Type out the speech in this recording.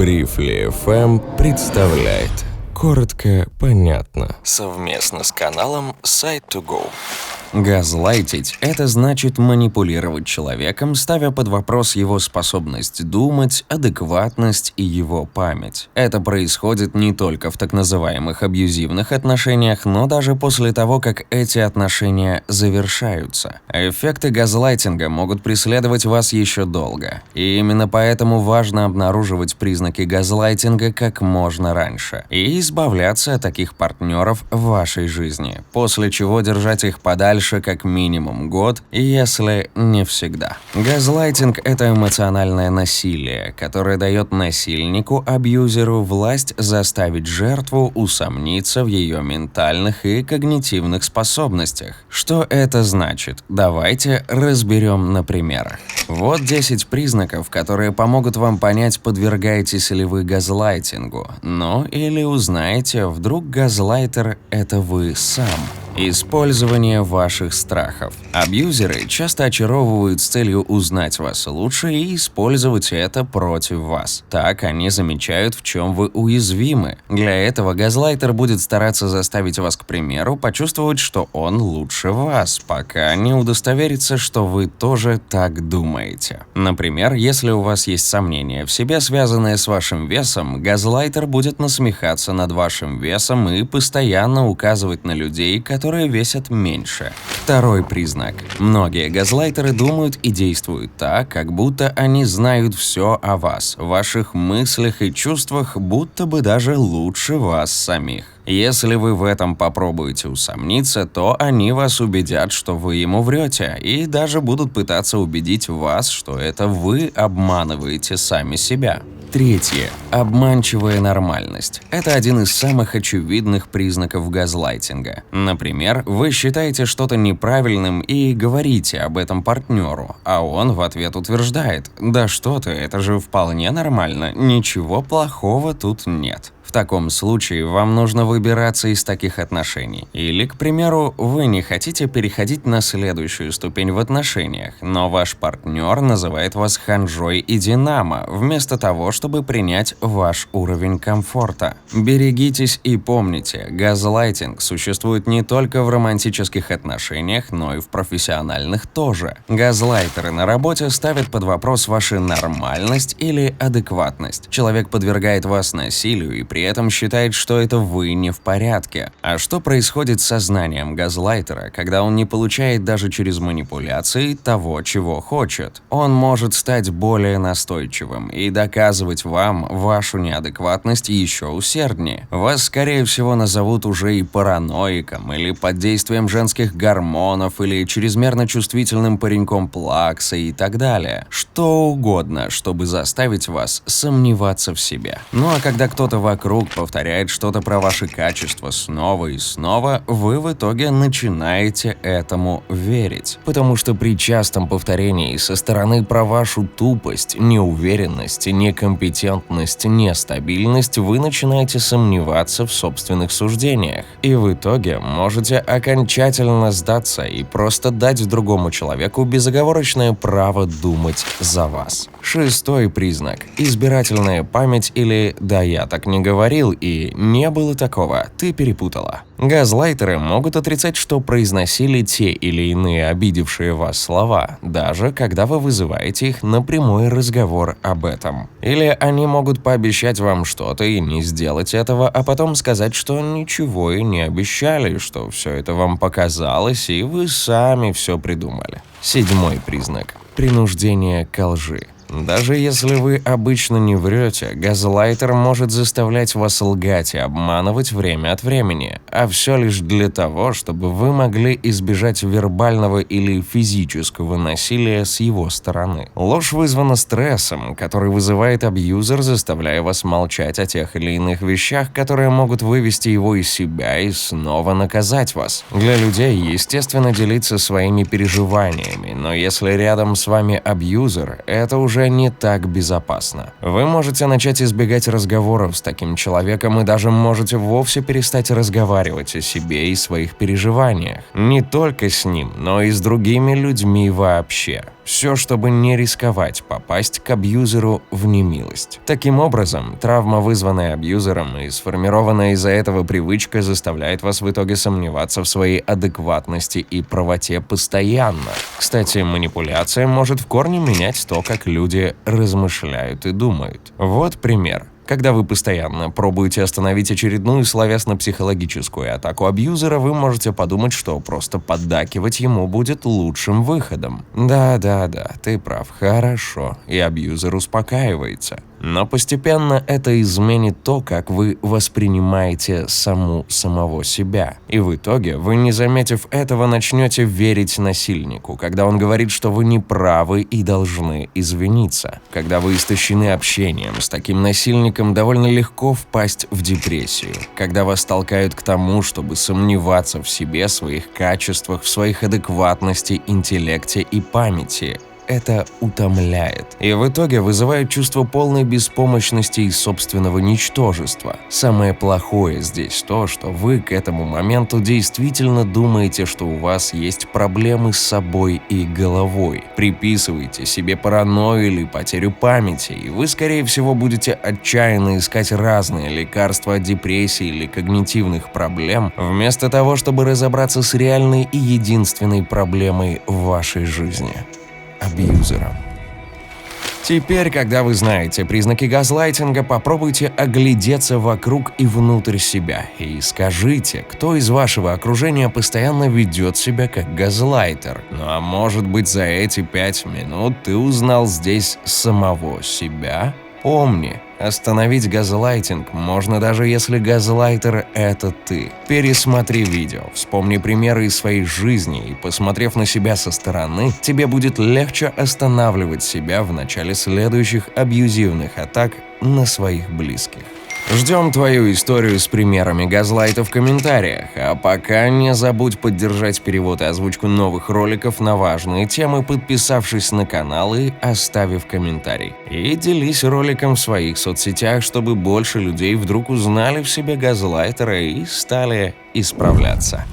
Грифли FM представляет коротко, понятно совместно с каналом Side2Go. Газлайтить – это значит манипулировать человеком, ставя под вопрос его способность думать, адекватность и его память. Это происходит не только в так называемых абьюзивных отношениях, но даже после того, как эти отношения завершаются. Эффекты газлайтинга могут преследовать вас еще долго. И именно поэтому важно обнаруживать признаки газлайтинга как можно раньше и избавляться от таких партнеров в вашей жизни, после чего держать их подальше как минимум год, если не всегда. Газлайтинг – это эмоциональное насилие, которое дает насильнику-абьюзеру власть заставить жертву усомниться в ее ментальных и когнитивных способностях. Что это значит? Давайте разберем на примерах. Вот 10 признаков, которые помогут вам понять, подвергаетесь ли вы газлайтингу. Ну или узнаете, вдруг газлайтер – это вы сам. Использование ваших страхов. Абьюзеры часто очаровывают с целью узнать вас лучше и использовать это против вас. Так они замечают, в чем вы уязвимы. Для этого газлайтер будет стараться заставить вас, к примеру, почувствовать, что он лучше вас, пока не удостоверится, что вы тоже так думаете. Например, если у вас есть сомнения в себе, связанные с вашим весом, газлайтер будет насмехаться над вашим весом и постоянно указывать на людей, которые весят меньше. Второй признак. Многие газлайтеры думают и действуют так, как будто они знают все о вас, ваших мыслях и чувствах, будто бы даже лучше вас самих. Если вы в этом попробуете усомниться, то они вас убедят, что вы ему врете, и даже будут пытаться убедить вас, что это вы обманываете сами себя. Третье. Обманчивая нормальность. Это один из самых очевидных признаков газлайтинга. Например, вы считаете что-то неправильным и говорите об этом партнеру, а он в ответ утверждает: «Да что ты, это же вполне нормально, ничего плохого тут нет». В таком случае вам нужно выбираться из таких отношений. Или, к примеру, вы не хотите переходить на следующую ступень в отношениях, но ваш партнер называет вас ханжой и динамо, вместо того, чтобы принять ваш уровень комфорта. Берегитесь и помните, газлайтинг существует не только в романтических отношениях, но и в профессиональных тоже. Газлайтеры на работе ставят под вопрос вашу нормальность или адекватность. Человек подвергает вас насилию и при этом считает, что это вы не в порядке. А что происходит с сознанием газлайтера, когда он не получает даже через манипуляции того, чего хочет? Он может стать более настойчивым и доказывать вам вашу неадекватность еще усерднее. Вас, скорее всего, назовут уже и параноиком, или под действием женских гормонов, или чрезмерно чувствительным пареньком плакса и так далее. Что угодно, чтобы заставить вас сомневаться в себе. Ну а когда кто-то вокруг повторяет что-то про ваши качества снова и снова, вы в итоге начинаете этому верить. Потому что при частом повторении со стороны про вашу тупость, неуверенность, некомпетентность, нестабильность, вы начинаете сомневаться в собственных суждениях. И в итоге можете окончательно сдаться и просто дать другому человеку безоговорочное право думать за вас. Шестой признак. Избирательная память или «да я так не говорил» и «не было такого, ты перепутала». Газлайтеры могут отрицать, что произносили те или иные обидевшие вас слова, даже когда вы вызываете их на прямой разговор об этом. Или они могут пообещать вам что-то и не сделать этого, а потом сказать, что ничего и не обещали, что все это вам показалось и вы сами все придумали. Седьмой признак. Принуждение к лжи. Даже если вы обычно не врете, газлайтер может заставлять вас лгать и обманывать время от времени, а все лишь для того, чтобы вы могли избежать вербального или физического насилия с его стороны. Ложь вызвана стрессом, который вызывает абьюзер, заставляя вас молчать о тех или иных вещах, которые могут вывести его из себя и снова наказать вас. Для людей естественно делиться своими переживаниями, но если рядом с вами абьюзер, это уже не так безопасно. Вы можете начать избегать разговоров с таким человеком и даже можете вовсе перестать разговаривать о себе и своих переживаниях. Не только с ним, но и с другими людьми вообще. Все, чтобы не рисковать попасть к абьюзеру в немилость. Таким образом, травма, вызванная абьюзером, и сформированная из-за этого привычка заставляет вас в итоге сомневаться в своей адекватности и правоте постоянно. Кстати, манипуляция может в корне менять то, как люди размышляют и думают. Вот пример. Когда вы постоянно пробуете остановить очередную словесно-психологическую атаку абьюзера, вы можете подумать, что просто поддакивать ему будет лучшим выходом. Да, ты прав, хорошо, и абьюзер успокаивается. Но постепенно это изменит то, как вы воспринимаете самого себя. И в итоге вы, не заметив этого, начнете верить насильнику, когда он говорит, что вы не правы и должны извиниться. Когда вы истощены общением с таким насильником, довольно легко впасть в депрессию. Когда вас толкают к тому, чтобы сомневаться в себе, своих качествах, в своих адекватности, интеллекте и памяти. Это утомляет и в итоге вызывает чувство полной беспомощности и собственного ничтожества. Самое плохое здесь то, что вы к этому моменту действительно думаете, что у вас есть проблемы с собой и головой. Приписываете себе паранойю или потерю памяти, и вы, скорее всего, будете отчаянно искать разные лекарства от депрессии или когнитивных проблем, вместо того, чтобы разобраться с реальной и единственной проблемой в вашей жизни – абьюзером. Теперь, когда вы знаете признаки газлайтинга, попробуйте оглядеться вокруг и внутрь себя и скажите, кто из вашего окружения постоянно ведет себя как газлайтер. Ну а может быть, за эти 5 минут ты узнал здесь самого себя? Помни, остановить газлайтинг можно даже если газлайтер – это ты. Пересмотри видео, вспомни примеры из своей жизни и, посмотрев на себя со стороны, тебе будет легче останавливать себя в начале следующих абьюзивных атак на своих близких. Ждем твою историю с примерами газлайта в комментариях, а пока не забудь поддержать перевод и озвучку новых роликов на важные темы, подписавшись на канал и оставив комментарий. И делись роликом в своих соцсетях, чтобы больше людей вдруг узнали в себе газлайтера и стали исправляться.